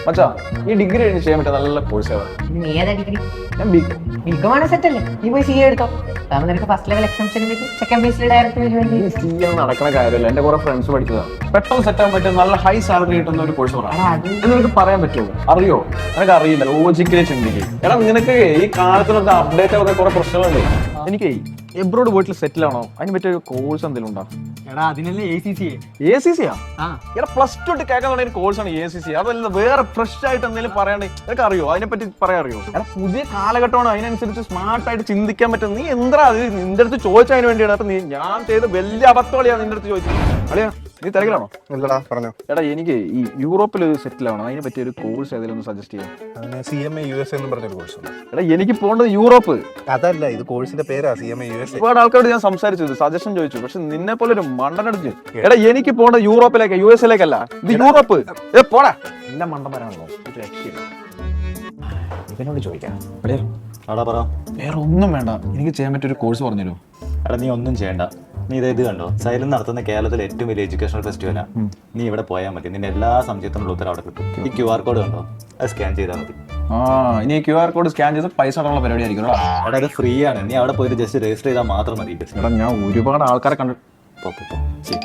മച്ചാ ഈ ഡിഗ്രി കഴിഞ്ഞ് ചെയ്യാൻ പറ്റിയ നല്ല കോഴ്സ് നീ ഏതാ ഡിഗ്രി? ഞാൻ ബികോം. ബികോമാണ് സെറ്റ് അല്ലേ? നീ പോയി സി എ എടുത്തോ. അതാവുമ്പോൾ നിനക്ക് ഫസ്റ്റ് ലെവൽ എക്സാംഷൻ സെക്കൻഡ് ഫേസിൽ ഡയറക്റ്റ് വരുവാൻ. സി എം നടക്കുന്ന കാര്യമല്ല, എന്റെ കുറെ ഫ്രണ്ട്സ് പഠിച്ചതാണ്. പെട്ടെന്ന് സെറ്റ് ആകാൻ പറ്റിയ നല്ല ഹൈ സാലറി കിട്ടുന്ന ഒരു കോഴ്സ് പറയാം. നിനക്ക് പറയാൻ പറ്റുമോ? അറിയോ? നിനക്ക് അറിയില്ല, ലോജിക്കലി ചിന്തിക്കും. എടാ നിനക്ക് ഈ കാലത്തിനൊക്കെ അപ്ഡേറ്റ് ആവുന്ന കുറെ പ്രശ്നങ്ങളുണ്ട്. എനിക്ക് എബ്രോഡ് പോയിട്ട് സെറ്റിൽ ആണോ അതിന് പറ്റിയ ഒരു കോഴ്സ് എന്തെങ്കിലും ഉണ്ടോ? എടാ അതിനല്ലേ ACCA. ACCയാ? എടാ പ്ലസ് ടു ഇട്ട് കേൾക്കാൻ തുടങ്ങിയ കോഴ്സാണ് ACC. അതല്ല വേറെ ഫ്രഷ് ആയിട്ട് എന്തെങ്കിലും പറയാണ്ട് നിനക്ക് അറിയോ? അതിനെ പറ്റി പറയാൻ അറിയോ? എടാ പുതിയ കാലഘട്ടമാണ്, അതിനനുസരിച്ച് സ്മാർട്ടായിട്ട് ചിന്തിക്കാൻ പറ്റും. നീ എന്താ നിന്റെ അടുത്ത് ചോദിച്ചതിന് വേണ്ടിയാണ്. അപ്പൊ ഞാൻ ചെയ്ത് വലിയ അബദ്ധമാണ് നിന്റെ അടുത്ത് ചോദിച്ചത്. അളിയാ നീ തിരക്കിലാണോ? ഇല്ലടാ പറഞ്ഞോ. എടാ എനിക്ക് ഈ യൂറോപ്പിൽ സെറ്റിൽ ആവണം, അതിനെ പറ്റിയ ഒരു കോഴ്സ് ഏതെങ്കിലും ഒന്ന് സജസ്റ്റ് ചെയ്യാം. CMA USA എന്ന് പറഞ്ഞൊരു കോഴ്സ് ഉണ്ട്. എടാ എനിക്ക് പോകേണ്ടത് യൂറോപ്പ്. അതല്ല, ഇത് കോഴ്സിന്റെ പേരാ CMA USA. ഒരുപാട് ആൾക്കാരോട് ഞാൻ സംസാരിച്ചു, സജഷൻ ചോദിച്ചു, പക്ഷെ നിന്നെ പോലെ ഒരു മണ്ടനടിച്ച്. എടാ എനിക്ക് പോകേണ്ടത് യൂറോപ്പിലേക്ക്, USA ഇത് യൂറോപ്പ്. പോടാ എന്റെ മണ്ടന്മാരാണല്ലോ. ഇവനോട് ചോദിക്കാം. അവിടെ പറ. വേറെ ഒന്നും വേണ്ട, എനിക്ക് ചെയ്യാൻ പറ്റിയ ഒരു കോഴ്സ് പറഞ്ഞുതരൂ. എടാ നീ ഒന്നും ചെയ്യണ്ട. നീ ഇത് കണ്ടോ, സൈലം നടത്തുന്ന കേരളത്തിലെ ഏറ്റവും വലിയ എഡ്യൂക്കേഷണൽ ഫെസ്റ്റിവലാണ്. നീ ഇവിടെ പോയാൽ മതി, നിന്റെ എല്ലാ സംശയത്തിനുള്ള ഉത്തരം അവിടെ കിട്ടും. ഈ QR കോഡ് കണ്ടോ, അത് സ്കാൻ ചെയ്താൽ മതി. ഇനി QR കോഡ് സ്കാൻ ചെയ്ത് പൈസ അടങ്ങുള്ള പരിപാടി ആയിരിക്കും. എടാ അത് ഫ്രീ ആണ്, നീ അവിടെ പോയിട്ട് ജസ്റ്റ് രജിസ്റ്റർ ചെയ്താൽ മാത്രം മതി. എടാ ഞാൻ ഒരുപാട് ആൾക്കാരെ കണ്ടു. ശരി.